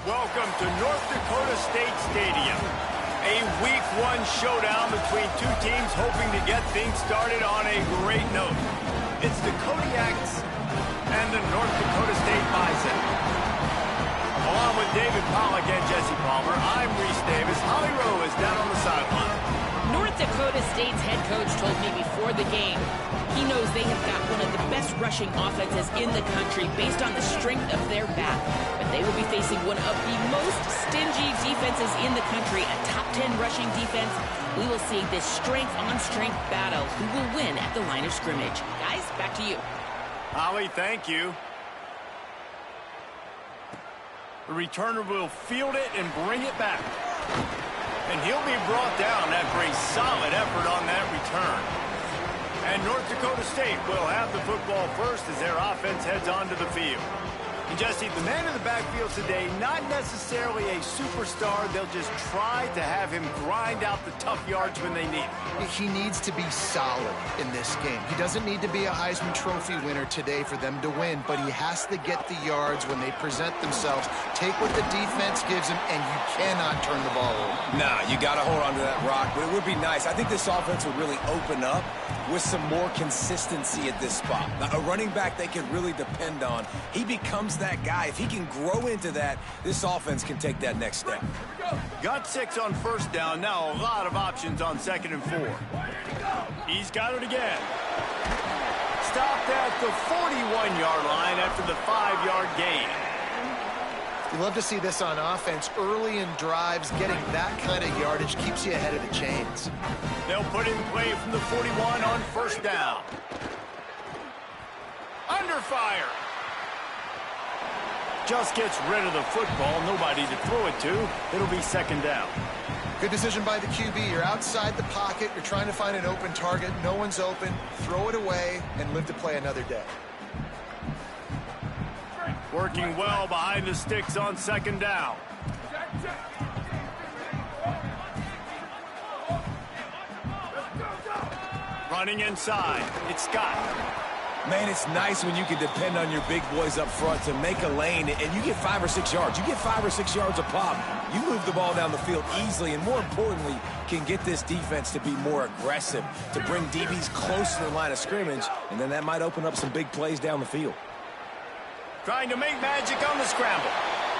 Welcome to North Dakota State Stadium. A Week 1 showdown between two teams hoping to get things started on a great note. It's the Kodiaks and the North Dakota State Bison. Along with David Pollack and Jesse Palmer, I'm Reese Davis. Holly Rowe is down on the sideline. North Dakota State's head coach told me before the game he knows they have got one of the best rushing offenses in the country based on the strength of their back. But they will be facing one of the most stingy defenses in the country, a top 10 rushing defense. We will see this strength-on-strength battle. Who will win at the line of scrimmage? Guys, back to you. Holly, thank you. The returner will field it and bring it back. And he'll be brought down after a solid effort on that return. And North Dakota State will have the football first as their offense heads onto the field. And Jesse, the man in the backfield today, not necessarily a superstar. They'll just try to have him grind out the tough yards when they need it. He needs to be solid in this game. He doesn't need to be a Heisman Trophy winner today for them to win, but he has to get the yards when they present themselves. Take what the defense gives him, and you cannot turn the ball over. Nah, you got to hold on to that rock, but it would be nice. I think this offense would really open up with some more consistency at this spot. Now, a running back they can really depend on. He becomes that guy. If he can grow into that, this offense can take that next step. Got 6 on first down. Now a lot of options on 2nd and 4. He's got it again. Stopped at the 41-yard line after the 5-yard gain. You love to see this on offense. Early in drives, getting that kind of yardage keeps you ahead of the chains. They'll put in play from the 41 on first down. Under fire. Just gets rid of the football. Nobody to throw it to. It'll be 2nd down. Good decision by the QB. You're outside the pocket. You're trying to find an open target. No one's open. Throw it away and live to play another day. Working well behind the sticks on 2nd down. Running inside. It's Scott. Man, it's nice when you can depend on your big boys up front to make a lane, and you get 5 or 6 yards. You get 5 or 6 yards a pop. You move the ball down the field easily, and more importantly, can get this defense to be more aggressive, to bring DBs close to the line of scrimmage, and then that might open up some big plays down the field. Trying to make magic on the scramble.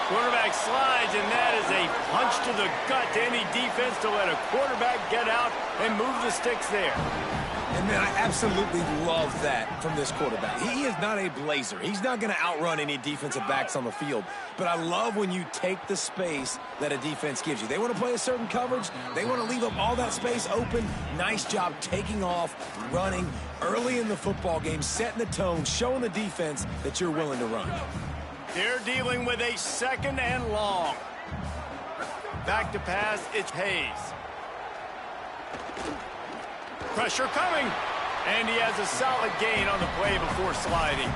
Quarterback slides, and that is a punch to the gut to any defense to let a quarterback get out and move the sticks there. And, man, I absolutely love that from this quarterback. He is not a blazer. He's not going to outrun any defensive backs on the field. But I love when you take the space that a defense gives you. They want to play a certain coverage. They want to leave up all that space open. Nice job taking off, running early in the football game, setting the tone, showing the defense that you're willing to run. They're dealing with a 2nd and long. Back to pass, it's Hayes. Pressure coming, and he has a solid gain on the play before sliding.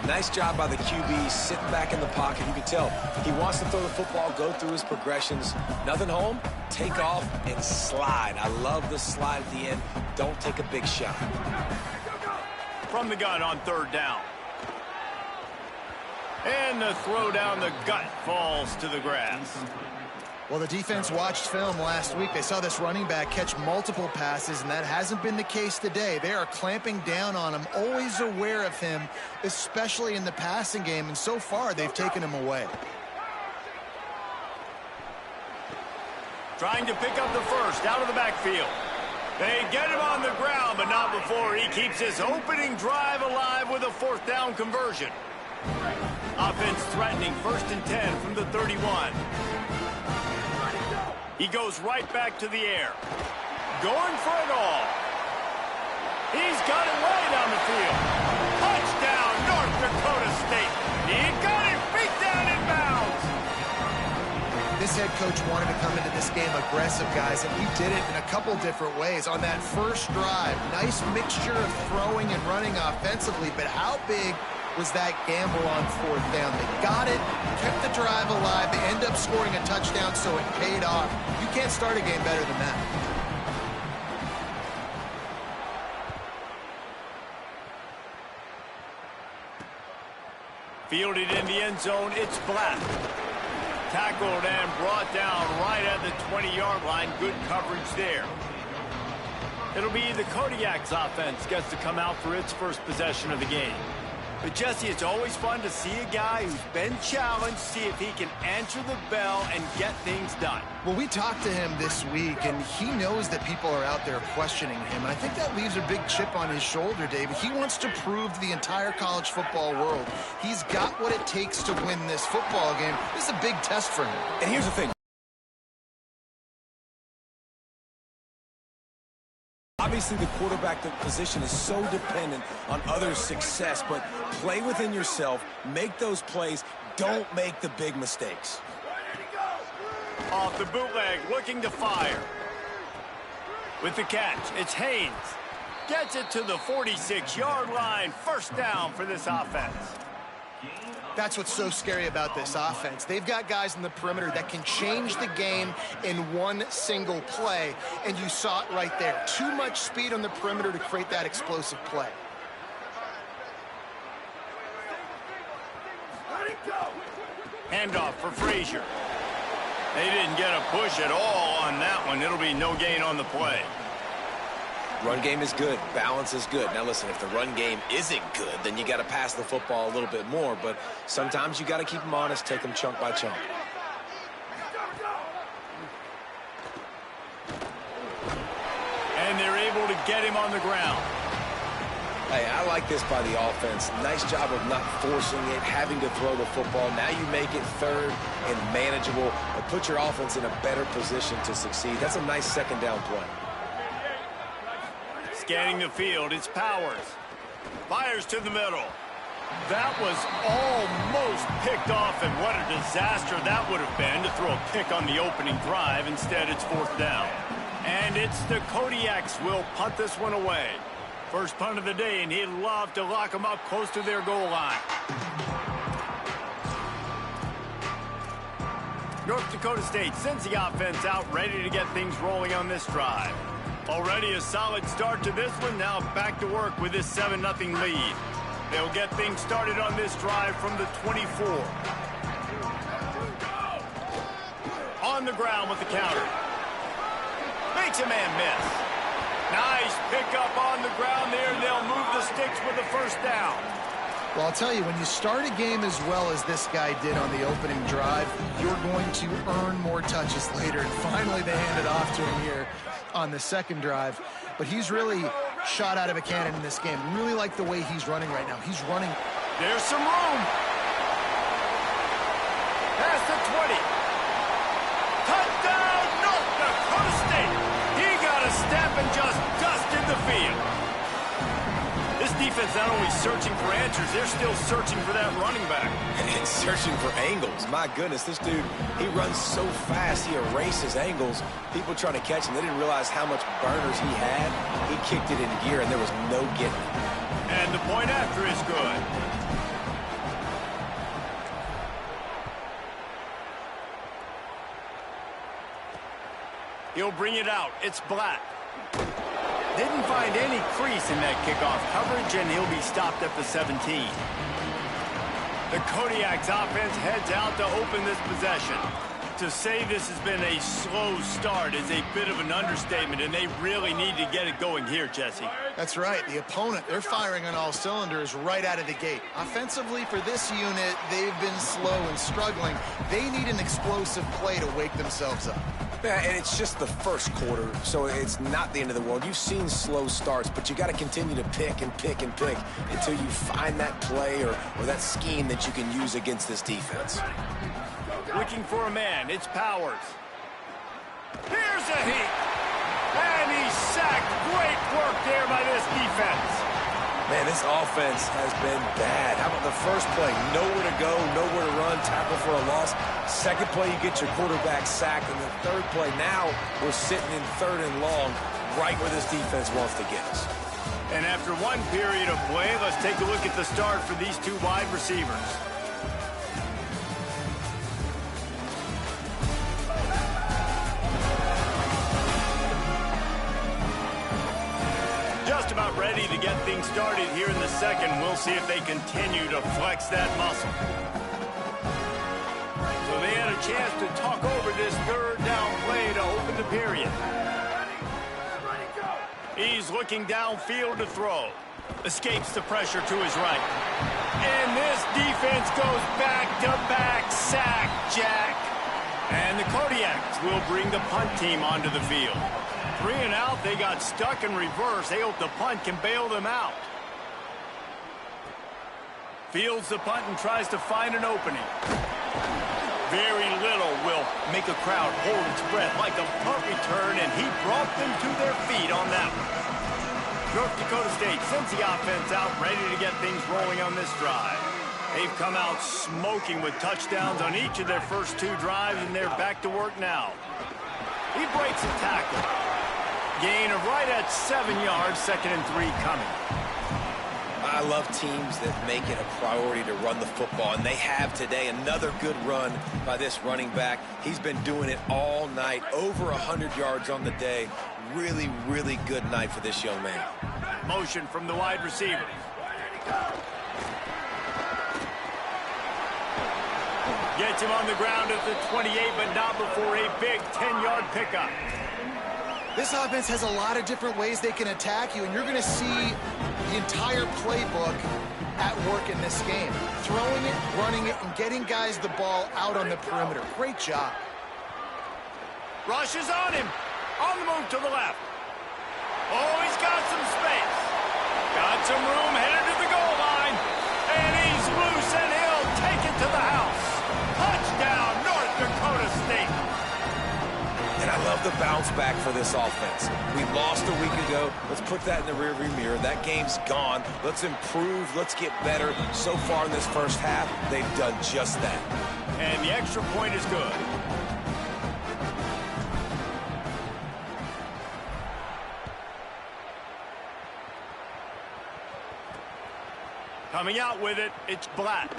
Nice job by the QB, sitting back in the pocket. You can tell he wants to throw the football, go through his progressions. Nothing home, take off, and slide. I love the slide at the end. Don't take a big shot. From the gun on 3rd down. And the throw down the gut falls to the grass. Well, the defense watched film last week. They saw this running back catch multiple passes, and that hasn't been the case today. They are clamping down on him, always aware of him, especially in the passing game, and so far they've taken him away. Trying to pick up the first out of the backfield. They get him on the ground, but not before he keeps his opening drive alive with a 4th down conversion. Offense threatening 1st and 10 from the 31. He goes right back to the air. Going for it all. He's got it way down the field. Touchdown, North Dakota State. He got it beat down in bounds. This head coach wanted to come into this game aggressive, guys, and he did it in a couple different ways. On that first drive, nice mixture of throwing and running offensively, but how big was that gamble on 4th down. They got it, kept the drive alive. They end up scoring a touchdown, so it paid off. You can't start a game better than that. Fielded in the end zone, it's Black. Tackled and brought down right at the 20-yard line. Good coverage there. It'll be the Kodiak's offense gets to come out for its first possession of the game. But, Jesse, it's always fun to see a guy who's been challenged, see if he can answer the bell and get things done. Well, we talked to him this week, and he knows that people are out there questioning him. And I think that leaves a big chip on his shoulder, David. He wants to prove to the entire college football world he's got what it takes to win this football game. This is a big test for him. And here's the thing. Obviously, the quarterback position is so dependent on others' success, but play within yourself, make those plays, don't make the big mistakes. Off the bootleg, looking to fire. With the catch, it's Haynes. Gets it to the 46-yard line. First down for this offense. That's what's so scary about this offense. They've got guys in the perimeter that can change the game in one single play, and you saw it right there. Too much speed on the perimeter to create that explosive play. Handoff for Frazier. They didn't get a push at all on that one. It'll be no gain on the play. Run game is good. Balance is good. Now, listen, if the run game isn't good, then you got to pass the football a little bit more. But sometimes you got to keep them honest, take them chunk by chunk. And they're able to get him on the ground. Hey, I like this by the offense. Nice job of not forcing it, having to throw the football. Now you make it third and manageable and put your offense in a better position to succeed. That's a nice second down play. Scanning the field, it's Powers. Fires to the middle. That was almost picked off, and what a disaster that would have been to throw a pick on the opening drive. Instead, it's 4th down. And it's the Kodiaks will punt this one away. First punt of the day, and he'd love to lock them up close to their goal line. North Dakota State sends the offense out, ready to get things rolling on this drive. Already a solid start to this one. Now back to work with this 7-0 lead. They'll get things started on this drive from the 24. On the ground with the counter. Makes a man miss. Nice pickup on the ground there. They'll move the sticks with the first down. Well, I'll tell you, when you start a game as well as this guy did on the opening drive, you're going to earn more touches later. And finally, they hand it off to him here on the second drive. But he's really shot out of a cannon in this game. Really like the way he's running right now. He's running. There's some room. Past the 20. Touchdown, North Dakota State. He got a step and just dusted the field. This defense not only searching for answers, they're still searching for that running back. And searching for angles. My goodness, this dude, he runs so fast, he erases angles. People trying to catch him, they didn't realize how much burners he had. He kicked it in gear, and there was no getting it. And the point after is good. He'll bring it out. It's Black. Didn't find any crease in that kickoff coverage, and he'll be stopped at the 17. The Kodiak's offense heads out to open this possession. To say this has been a slow start is a bit of an understatement, and they really need to get it going here, Jesse. That's right. The opponent, they're firing on all cylinders right out of the gate. Offensively, for this unit, they've been slow and struggling. They need an explosive play to wake themselves up. Yeah, and it's just the first quarter, so it's not the end of the world. You've seen slow starts, but you got to continue to pick and pick and pick until you find that play or that scheme that you can use against this defense. Looking for a man, it's Powers. Here's a heat. And he's sacked. Great work there by this defense. Man, this offense has been bad. How about the first play? Nowhere to go, nowhere to run, tackle for a loss. Second play, you get your quarterback sacked. And the third play, now we're sitting in 3rd and long, right where this defense wants to get us. And after one period of play, let's take a look at the start for these two wide receivers. Just about ready to get things started here in the second. We'll see if they continue to flex that muscle. So they had a chance to talk over this third down play to open the period. He's looking downfield to throw. Escapes the pressure to his right. And this defense goes back-to-back sack, Jack. And the Kodiaks will bring the punt team onto the field. 3 and out, they got stuck in reverse. They hope the punt can bail them out. Fields the punt and tries to find an opening. Very little will make a crowd hold its breath like a punt return, and he brought them to their feet on that one. North Dakota State sends the offense out, ready to get things rolling on this drive. They've come out smoking with touchdowns on each of their first 2 drives, and they're back to work now. He breaks a tackle. Gain of right at 7 yards, 2nd and 3 coming. I love teams that make it a priority to run the football, and they have today. Another good run by this running back. He's been doing it all night, over 100 yards on the day. Really, really good night for this young man. Motion from the wide receiver. Gets him on the ground at the 28, but not before a big 10-yard pickup. This offense has a lot of different ways they can attack you, and you're going to see the entire playbook at work in this game. Throwing it, running it, and getting guys the ball out on the perimeter. Great job. Rush is on him. On the move to the left. Oh, he's got some space. Got some room headed to the goal line. And he's loose, and he'll take it to the house. Touchdown, North Dakota State. And I love the bounce back for this offense. We lost a week ago. Let's put that in the rearview mirror. That game's gone. Let's improve. Let's get better. So far in this first half, they've done just that. And the extra point is good. Coming out with it, it's Black.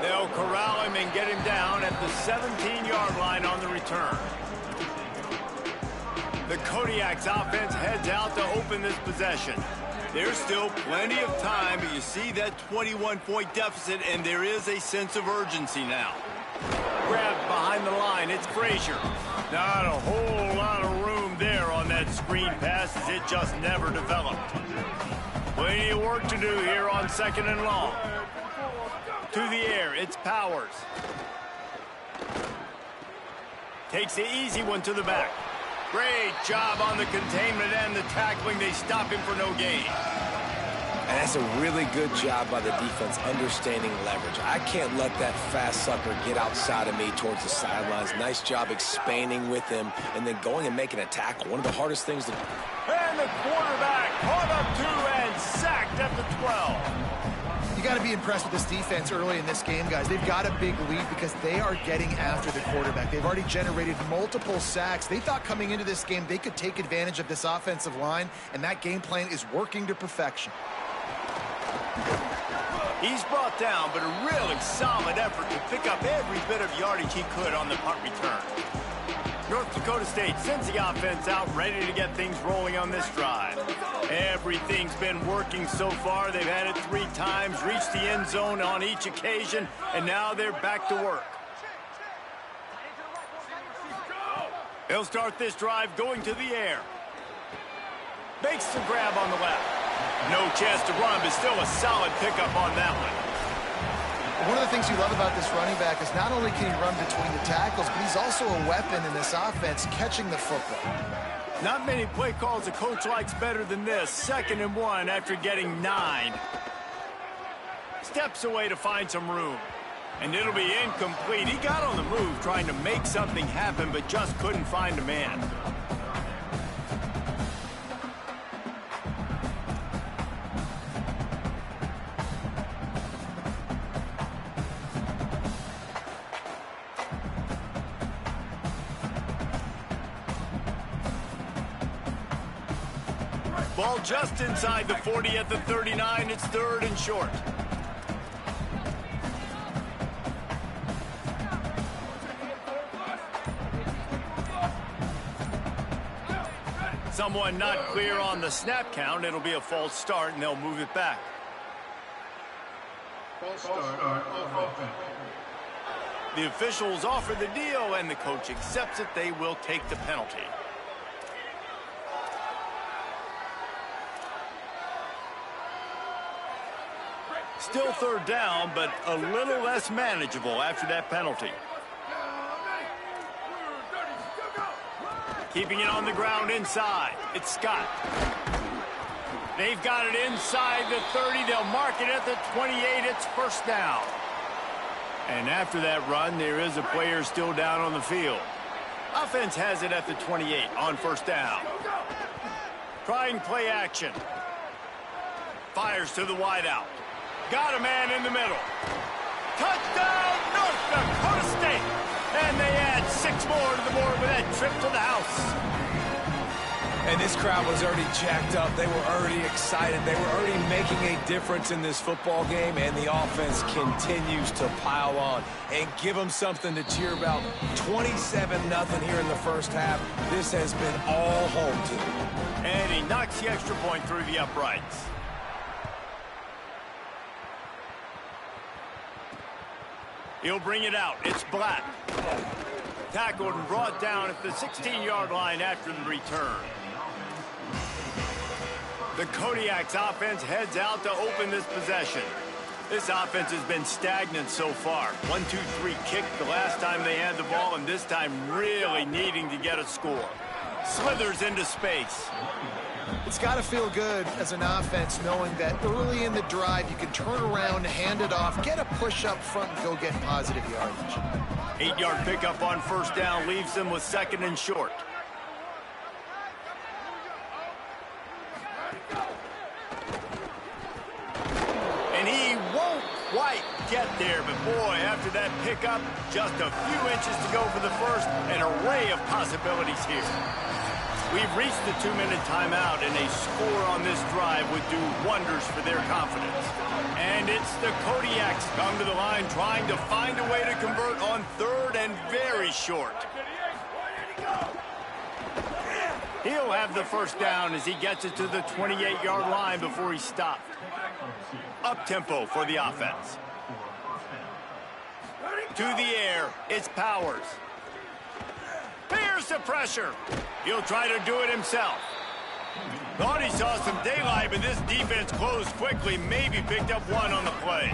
They'll corral him and get him down at the 17-yard line on the return. The Kodiaks offense heads out to open this possession. There's still plenty of time, but you see that 21-point deficit, and there is a sense of urgency now. Grabbed behind the line, it's Frazier. Not a whole lot of room there on that screen pass, as it just never developed. Plenty of work to do here on 2nd and long. To the air, it's Powers. Takes the easy one to the back. Great job on the containment and the tackling. They stop him for no gain. And that's a really good job by the defense understanding leverage. I can't let that fast sucker get outside of me towards the sidelines. Nice job expanding with him and then going and making a tackle. One of the hardest things to do. And the quarterback caught up to and sacked at the 12. You got to be impressed with this defense early in this game, guys. They've got a big lead because they are getting after the quarterback. They've already generated multiple sacks. They thought coming into this game they could take advantage of this offensive line, and that game plan is working to perfection. He's brought down, but a really solid effort to pick up every bit of yardage he could on the punt return. North Dakota State sends the offense out, ready to get things rolling on this drive. Everything's been working so far. They've had it 3 times, reached the end zone on each occasion, and now they're back to work. They'll start this drive going to the air. Makes the grab on the left. No chance to run, but still a solid pickup on that one. One of the things you love about this running back is not only can he run between the tackles, but he's also a weapon in this offense, catching the football. Not many play calls a coach likes better than this. 2nd and 1 after getting 9. Steps away to find some room. And it'll be incomplete. He got on the move trying to make something happen, but just couldn't find a man. Ball just inside the 40 at the 39. It's 3rd and short. Someone not clear on the snap count. It'll be a false start, and they'll move it back. False start on offense. The officials offer the deal, and the coach accepts it. They will take the penalty. Still 3rd down, but a little less manageable after that penalty. Keeping it on the ground inside. It's Scott. They've got it inside the 30. They'll mark it at the 28. It's 1st down. And after that run, there is a player still down on the field. Offense has it at the 28 on 1st down. Trying play action. Fires to the wideout. Got a man in the middle. Touchdown, North Dakota State! And they add 6 more to the board with that trip to the house. And this crowd was already jacked up. They were already excited. They were already making a difference in this football game, and the offense continues to pile on and give them something to cheer about. 27-0 here in the 1st half. This has been all home team. And he knocks the extra point through the uprights. He'll bring it out. It's Black. Tackled and brought down at the 16-yard line after the return. The Kodiak's offense heads out to open this possession. This offense has been stagnant so far. 1-2-3 kick the last time they had the ball, and this time really needing to get a score. Slithers into space. It's got to feel good as an offense knowing that early in the drive you can turn around, hand it off, get a push up front, and go get positive yardage. 8-yard pickup on 1st down leaves them with 2nd and short. And he won't quite get there, but boy, after that pickup, just a few inches to go for the 1st. An array of possibilities here. We've reached the 2-minute timeout, and a score on this drive would do wonders for their confidence. And it's the Kodiaks come to the line trying to find a way to convert on 3rd and very short. He'll have the 1st down as he gets it to the 28-yard line before he's stopped. Up-tempo for the offense. To the air, it's Powers. Here's the pressure. He'll try to do it himself. Thought he saw some daylight, but this defense closed quickly. Maybe picked up 1 on the play.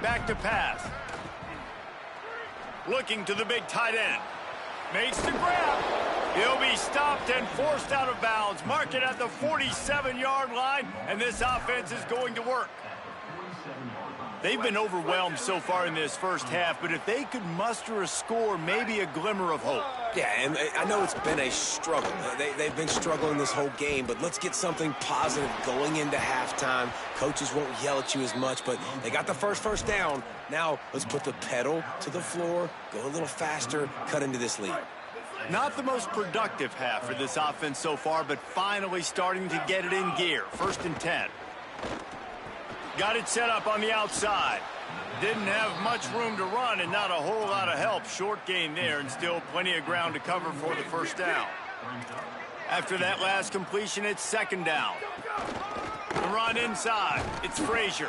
Back to pass. Looking to the big tight end. Makes the grab. He'll be stopped and forced out of bounds. Mark it at the 47-yard line, and this offense is going to work. They've been overwhelmed so far in this 1st half, but if they could muster a score, maybe a glimmer of hope. Yeah, and I know it's been a struggle. They've been struggling this whole game, but let's get something positive going into halftime. Coaches won't yell at you as much, but they got the first down. Now let's put the pedal to the floor, go a little faster, cut into this lead. Not the most productive half for this offense so far, but finally starting to get it in gear. 1st and 10. Got it set up on the outside. Didn't have much room to run and not a whole lot of help. Short gain there and still plenty of ground to cover for the 1st down. After that last completion, it's 2nd down. The run inside. It's Frazier.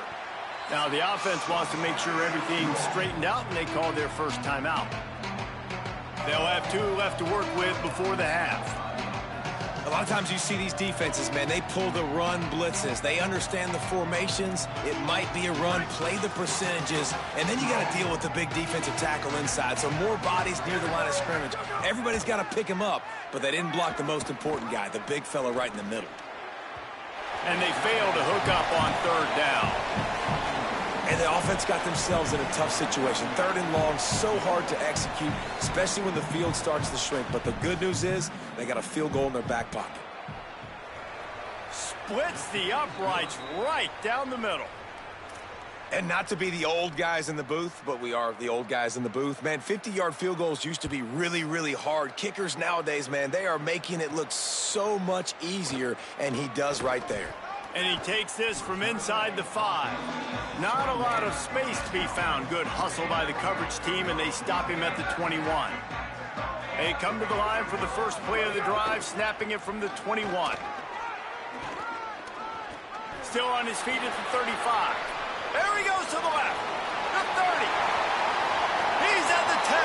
Now the offense wants to make sure everything's straightened out, and they call their 1st timeout. They'll have 2 left to work with before the half. A lot of times you see these defenses, man, they pull the run blitzes. They understand the formations. It might be a run, play the percentages, and then you got to deal with the big defensive tackle inside. So more bodies near the line of scrimmage. Everybody's got to pick him up, but they didn't block the most important guy, the big fella right in the middle. And they fail to hook up on 3rd down. And the offense got themselves in a tough situation. 3rd and long, so hard to execute, especially when the field starts to shrink. But the good news is they got a field goal in their back pocket. Splits the uprights right down the middle. And not to be the old guys in the booth, but we are the old guys in the booth. Man, 50-yard field goals used to be really, really hard. Kickers nowadays, man, they are making it look so much easier, and he does right there. And he takes this from inside the 5. Not a lot of space to be found. Good hustle by the coverage team, and they stop him at the 21. They come to the line for the first play of the drive, snapping it from the 21. Still on his feet at the 35. There he goes to the left. The 30. He's at the 10.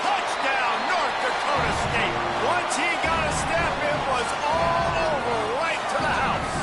Touchdown, North Dakota State. Once he got a snap, it was all over, right to the house.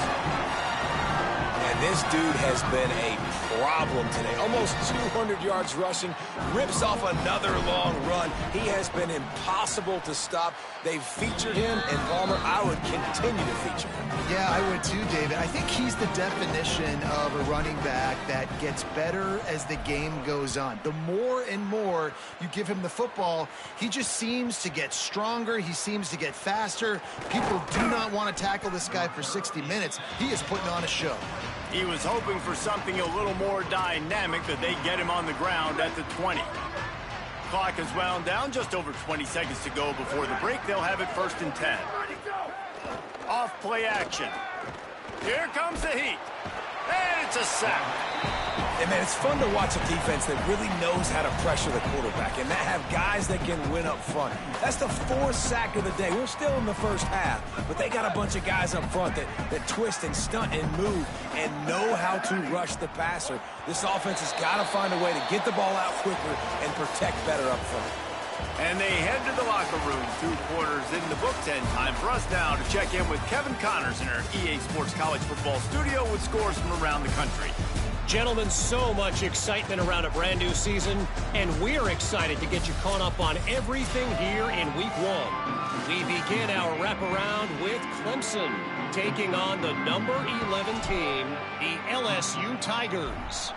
And this dude has been a problem today. Almost 200 yards rushing. Rips off another long run. He has been impossible to stop. They've featured him, and Palmer, I would continue to feature him. Yeah, I would too, David. I think he's the definition of a running back that gets better as the game goes on. The more and more you give him the football, he just seems to get stronger. He seems to get faster. People do not want to tackle this guy for 60 minutes. He is putting on a show. He was hoping for something a little more dynamic, but they get him on the ground at the 20. Clock is wound down, just over 20 seconds to go before the break. They'll have it 1st and 10. Off play action. Here comes the heat. And it's a sack. And, man, it's fun to watch a defense that really knows how to pressure the quarterback and that have guys that can win up front. That's the 4th sack of the day. We're still in the first half, but they got a bunch of guys up front that twist and stunt and move and know how to rush the passer. This offense has got to find a way to get the ball out quicker and protect better up front. And they head to the locker room. 2 quarters in the books, and time for us now to check in with Kevin Connors in our EA Sports College Football studio with scores from around the country. Gentlemen, so much excitement around a brand new season, and we're excited to get you caught up on everything here in Week 1. We begin our wraparound with Clemson, taking on the number 11 team, the LSU Tigers.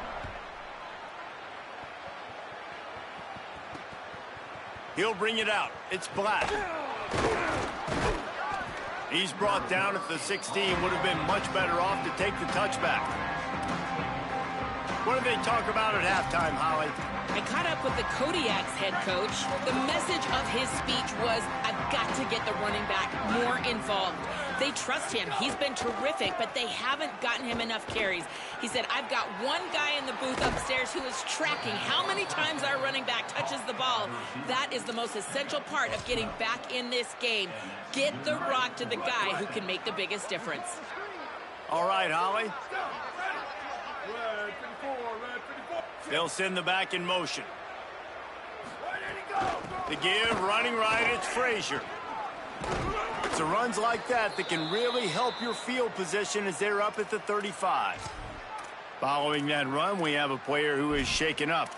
He'll bring it out. It's Black. He's brought down at the 16. Would have been much better off to take the touchback. What did they talk about at halftime, Holly? I caught up with the Kodiak's head coach. The message of his speech was, I've got to get the running back more involved. They trust him. He's been terrific, but they haven't gotten him enough carries. He said, I've got one guy in the booth upstairs who is tracking how many times our running back touches the ball. That is the most essential part of getting back in this game. Get the rock to the guy who can make the biggest difference. All right, Holly. They'll send the back in motion. The give, running right, it's Frazier. It's the runs like that that can really help your field position as they're up at the 35. Following that run, we have a player who is shaken up.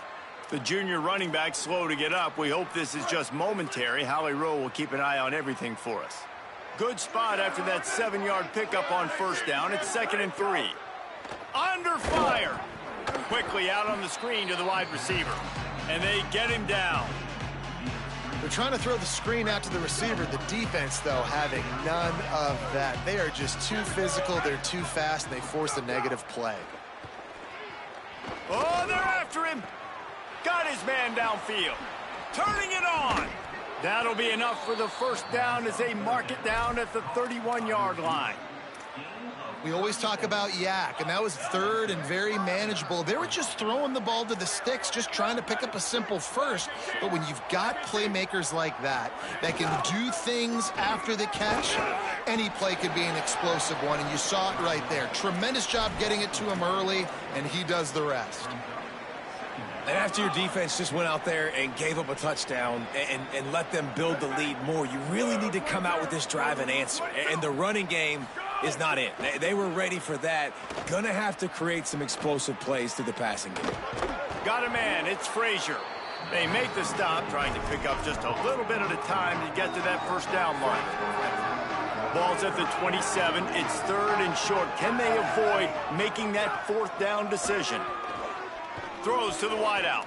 The junior running back slow to get up. We hope this is just momentary. Holly Rowe will keep an eye on everything for us. Good spot after that 7-yard pickup on 1st down. It's 2nd and 3. Under fire. Quickly out on the screen to the wide receiver. And they get him down. They're trying to throw the screen out to the receiver. The defense, though, having none of that. They are just too physical. They're too fast, and they force a negative play. Oh, they're after him. Got his man downfield. Turning it on. That'll be enough for the 1st down as they mark it down at the 31-yard line. We always talk about Yak, and that was 3rd and very manageable. They were just throwing the ball to the sticks, just trying to pick up a simple 1st. But when you've got playmakers like that can do things after the catch, any play could be an explosive one, and you saw it right there. Tremendous job getting it to him early, and he does the rest. And after your defense just went out there and gave up a touchdown and let them build the lead more, you really need to come out with this drive and answer. And the running game is not it. They were ready for that. Gonna have to create some explosive plays through the passing game. Got a man. It's Frazier. They make the stop, trying to pick up just a little bit at a time to get to that 1st down line. Ball's at the 27. It's 3rd and short. Can they avoid making that 4th down decision? Throws to the wideout.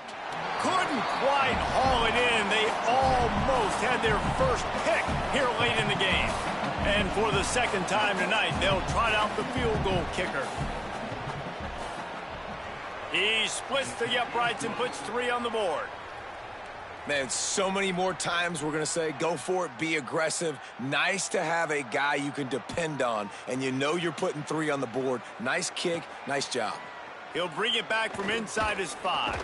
Couldn't quite haul it in. They almost had their first pick here late in the game. And for the 2nd time tonight, they'll trot out the field goal kicker. He splits the uprights and puts 3 on the board. Man, so many more times we're going to say, go for it, be aggressive. Nice to have a guy you can depend on, and you know you're putting 3 on the board. Nice kick, nice job. He'll bring it back from inside his 5.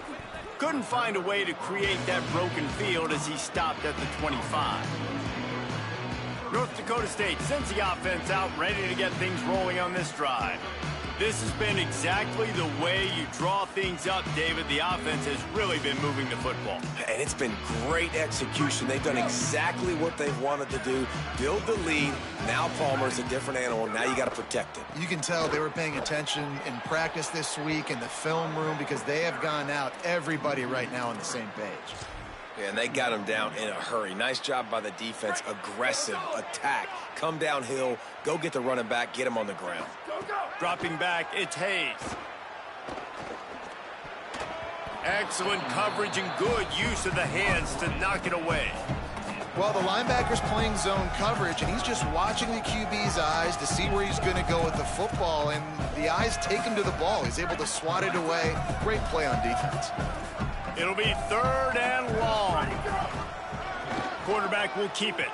Couldn't find a way to create that broken field as he stopped at the 25. North Dakota State sends the offense out, ready to get things rolling on this drive. This has been exactly the way you draw things up, David. The offense has really been moving the football. And it's been great execution. They've done exactly what they've wanted to do. Build the lead. Now Palmer's a different animal. Now you got to protect it. You can tell they were paying attention in practice this week in the film room because they have gone out, everybody right now on the same page. Yeah, and they got him down in a hurry. Nice job by the defense. Aggressive attack. Come downhill. Go get the running back. Get him on the ground. Dropping back, it's Hayes. Excellent coverage and good use of the hands to knock it away. Well, the linebacker's playing zone coverage, and he's just watching the QB's eyes to see where he's going to go with the football, and the eyes take him to the ball. He's able to swat it away. Great play on defense. It'll be 3rd and long. Quarterback will keep it.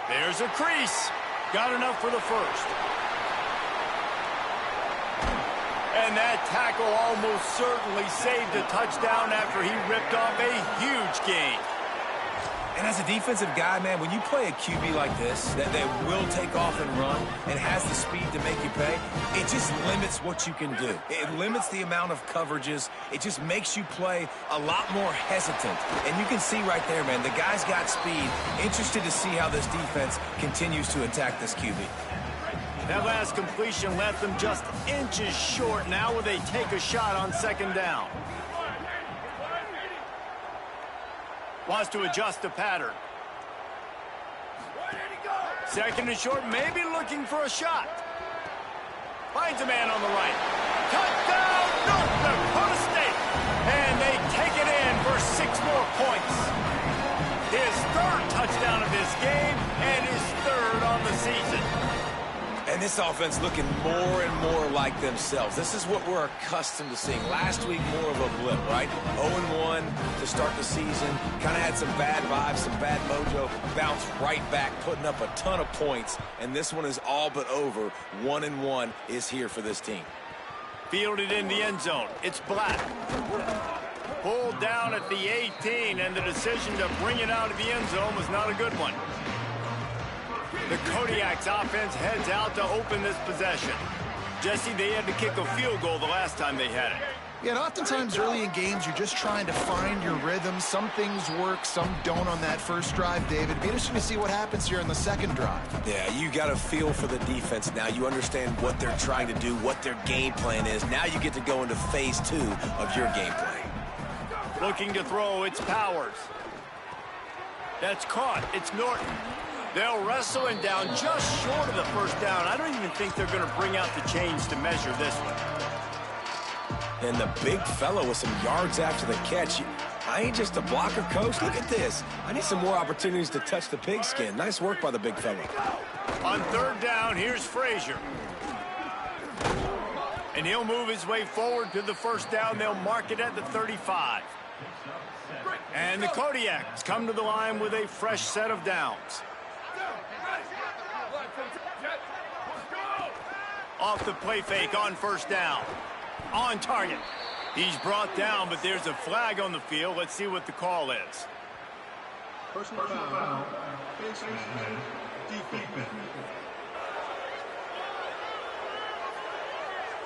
There's a crease. Got enough for the first. And that tackle almost certainly saved a touchdown after he ripped off a huge gain. And as a defensive guy, man, when you play a QB like this, that will take off and run and has the speed to make you pay, it just limits what you can do. It limits the amount of coverages. It just makes you play a lot more hesitant. And you can see right there, man, the guy's got speed. Interested to see how this defense continues to attack this QB. That last completion left them just inches short. Now will they take a shot on 2nd down? Wants to adjust the pattern. 2nd and short, maybe looking for a shot. Finds a man on the right. Touchdown, North Dakota State! And they take it in for 6 more points. His 3rd touchdown of this game and his 3rd on the season. And this offense looking more and more like themselves. This is what we're accustomed to seeing. Last week, more of a blip, right? 0-1 to start the season. Kind of had some bad vibes, some bad mojo. Bounced right back, putting up a ton of points. And this one is all but over. 1-1 is here for this team. Fielded in the end zone. It's Black. Pulled down at the 18, and the decision to bring it out of the end zone was not a good one. The Kodiak's offense heads out to open this possession. Jesse, they had to kick a field goal the last time they had it. Yeah, and oftentimes early in games, you're just trying to find your rhythm. Some things work, some don't on that first drive, David. It'd be interesting to see what happens here in the 2nd drive. Yeah, you got a feel for the defense now. You understand what they're trying to do, what their game plan is. Now you get to go into phase 2 of your game plan. Looking to throw, it's Powers. That's caught. It's Norton. They'll wrestle him down just short of the 1st down. I don't even think they're going to bring out the chains to measure this one. And the big fellow with some yards after the catch. I ain't just a blocker, coach. Look at this. I need some more opportunities to touch the pigskin. Nice work by the big fellow. On 3rd down, here's Frazier. And he'll move his way forward to the 1st down. They'll mark it at the 35. And the Kodiaks come to the line with a fresh set of downs. Off the play fake on 1st down. On target. He's brought down, but there's a flag on the field. Let's see what the call is. Personal foul. Defense.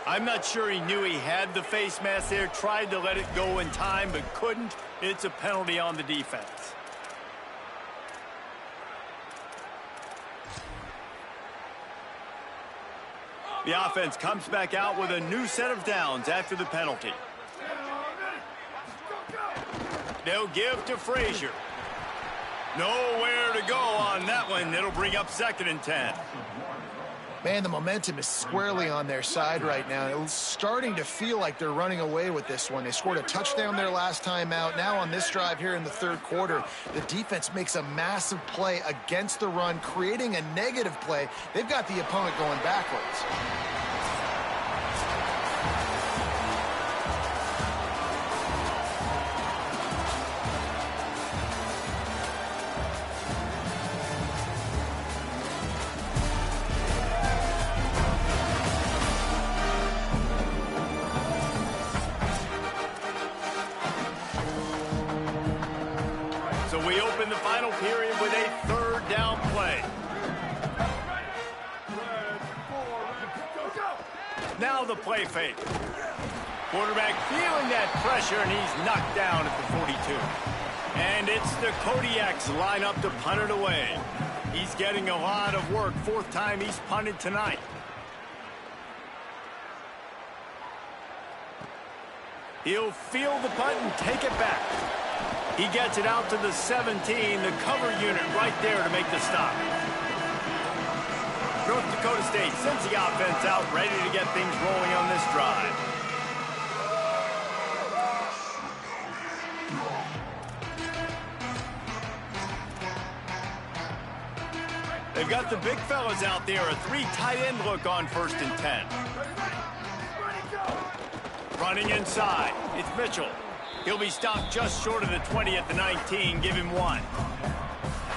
I'm not sure he knew he had the face mask there. Tried to let it go in time, but couldn't. It's a penalty on the defense. The offense comes back out with a new set of downs after the penalty. They'll give to Frazier. Nowhere to go on that one. It'll bring up 2nd and 10. Man, the momentum is squarely on their side right now. It's starting to feel like they're running away with this one. They scored a touchdown their last time out. Now on this drive here in the 3rd quarter, the defense makes a massive play against the run, creating a negative play. They've got the opponent going backwards. period with a third down play. Now the play fake. Quarterback feeling that pressure, and he's knocked down at the 42. And it's the Kodiaks line up to punt it away. He's getting a lot of work. Fourth time he's punted tonight. He'll field the punt and take it back. He gets it out to the 17, the cover unit right there to make the stop. North Dakota State sends the offense out, ready to get things rolling on this drive. They've got the big fellas out there, a 3 tight end look on 1st and 10. Running inside, it's Mitchell. He'll be stopped just short of the 20 at the 19. Give him 1.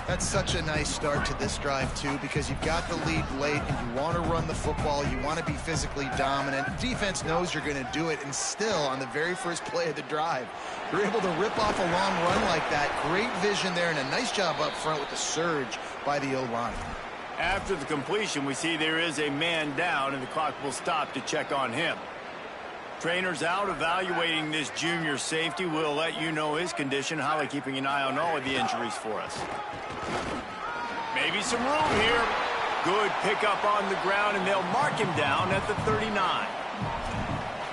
That's such a nice start to this drive, too, because you've got the lead late and you want to run the football. You want to be physically dominant. Defense knows you're going to do it, and still, on the very first play of the drive, you're able to rip off a long run like that. Great vision there, and a nice job up front with the surge by the O-line. After the completion, we see there is a man down, and the clock will stop to check on him. Trainer's out evaluating this junior safety. We'll let you know his condition. Holly keeping an eye on all of the injuries for us. Maybe some room here. Good pickup on the ground, and they'll mark him down at the 39.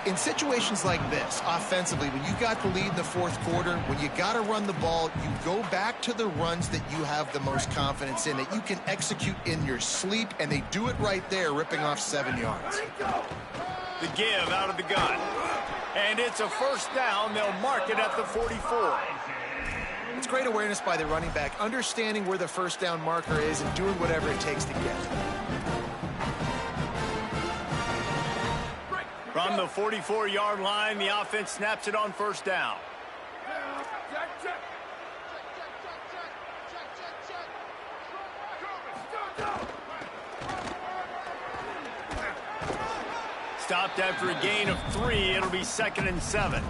In situations like this, offensively, when you got the lead in the fourth quarter, when you got to run the ball, you go back to the runs that you have the most confidence in, that you can execute in your sleep, and they do it right there, ripping off 7 yards. The give out of the gun. And it's a first down. They'll mark it at the 44. It's great awareness by the running back, understanding where the first down marker is and doing whatever it takes to get it. From the 44-yard line, the offense snaps it on first down. Stopped after a gain of 3. It'll be 2nd and 7.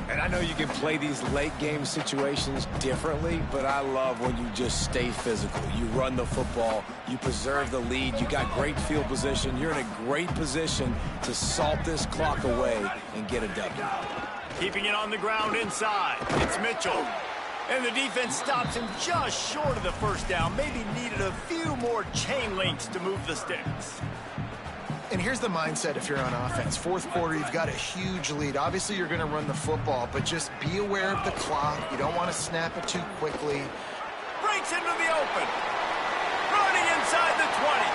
And I know you can play these late game situations differently, but I love when you just stay physical. You run the football, you preserve the lead, you got great field position, you're in a great position to salt this clock away and get a W. Keeping it on the ground inside. It's Mitchell. And the defense stops him just short of the first down. Maybe needed a few more chain links to move the sticks. And here's the mindset if you're on offense. Fourth quarter, you've got a huge lead. Obviously, you're going to run the football, but just be aware of the clock. You don't want to snap it too quickly. Breaks into the open. Running inside the 20.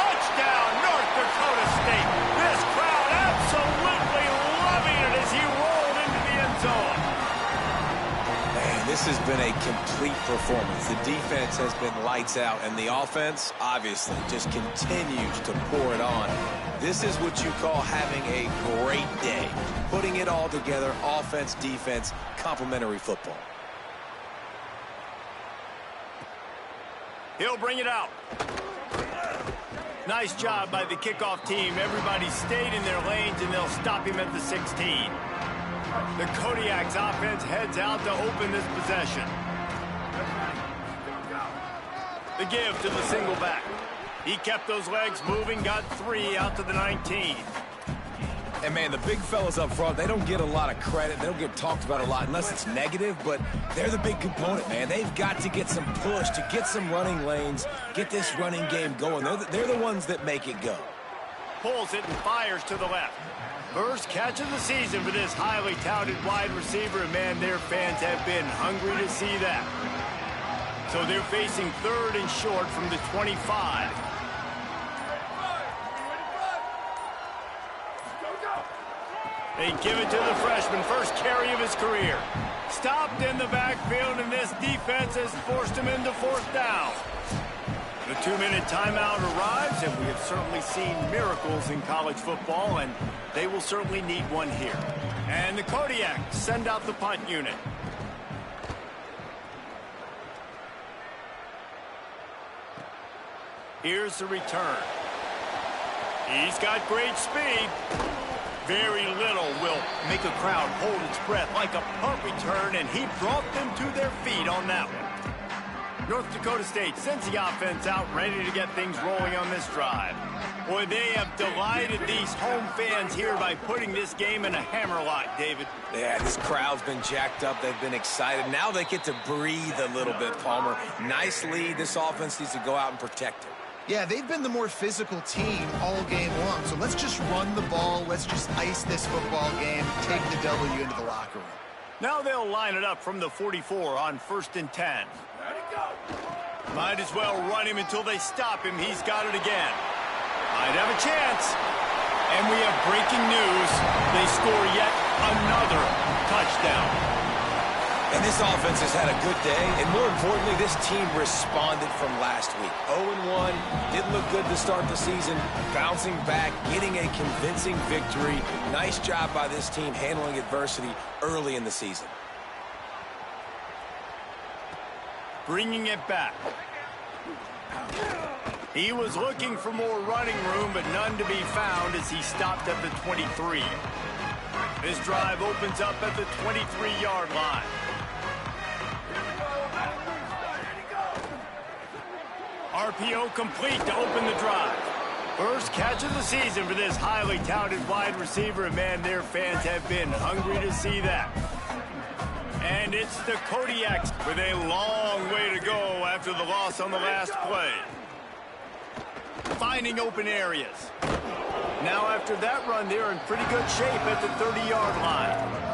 Touchdown, North Dakota State. This crowd absolutely loving it as he rolled into the end zone. Man, this has been a complete performance. The defense has been lights out, and the offense, obviously, just continues to pour it on. This is what you call having a great day. Putting it all together, offense, defense, complementary football. He'll bring it out. Nice job by the kickoff team. Everybody stayed in their lanes, and they'll stop him at the 16. The Kodiaks offense heads out to open this possession. The give to the single back. He kept those legs moving, got 3 out to the 19. And, man, the big fellas up front, they don't get a lot of credit. They don't get talked about a lot unless it's negative, but they're the big component, man. They've got to get some push, to get some running lanes, get this running game going. They're the ones that make it go. Pulls it and fires to the left. First catch of the season for this highly touted wide receiver, and man, their fans have been hungry to see that. So they're facing 3rd and short from the 25. They give it to the freshman, first carry of his career. Stopped in the backfield, and this defense has forced him into 4th down. The 2-minute timeout arrives, and we have certainly seen miracles in college football, and they will certainly need one here. And the Kodiaks send out the punt unit. Here's the return. He's got great speed. Very little will make a crowd hold its breath like a punt return, and he brought them to their feet on that one. North Dakota State sends the offense out, ready to get things rolling on this drive. Boy, they have delighted these home fans here by putting this game in a hammerlock, David. Yeah, this crowd's been jacked up. They've been excited. Now they get to breathe a little bit, Palmer. Nice lead. This offense needs to go out and protect it. Yeah, they've been the more physical team all game long. So let's just run the ball. Let's just ice this football game, take the W into the locker room. Now they'll line it up from the 44 on 1st and 10. Might as well run him until they stop him. He's got it again. Might have a chance. And we have breaking news. They score yet another touchdown. And this offense has had a good day, and more importantly, this team responded from last week. 0-1, didn't look good to start the season, bouncing back, getting a convincing victory. Nice job by this team handling adversity early in the season. Bringing it back. He was looking for more running room, but none to be found as he stopped at the 23. This drive opens up at the 23-yard line. RPO complete to open the drive. First catch of the season for this highly touted wide receiver, and man, their fans have been hungry to see that. And it's the Kodiaks with a long way to go after the loss on the last play. Finding open areas. Now after that run, they're in pretty good shape at the 30-yard line.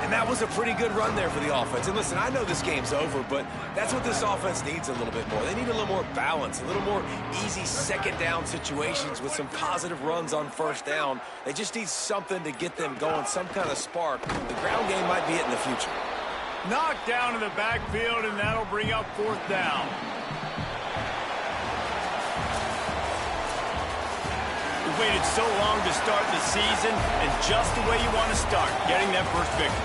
And that was a pretty good run there for the offense. And listen, I know this game's over, but that's what this offense needs a little bit more. They need a little more balance, a little more easy second down situations with some positive runs on first down. They just need something to get them going, some kind of spark. The ground game might be it in the future. Knocked down in the backfield, and that'll bring up 4th down. We waited so long to start the season, and just the way you want to start, getting that first victory.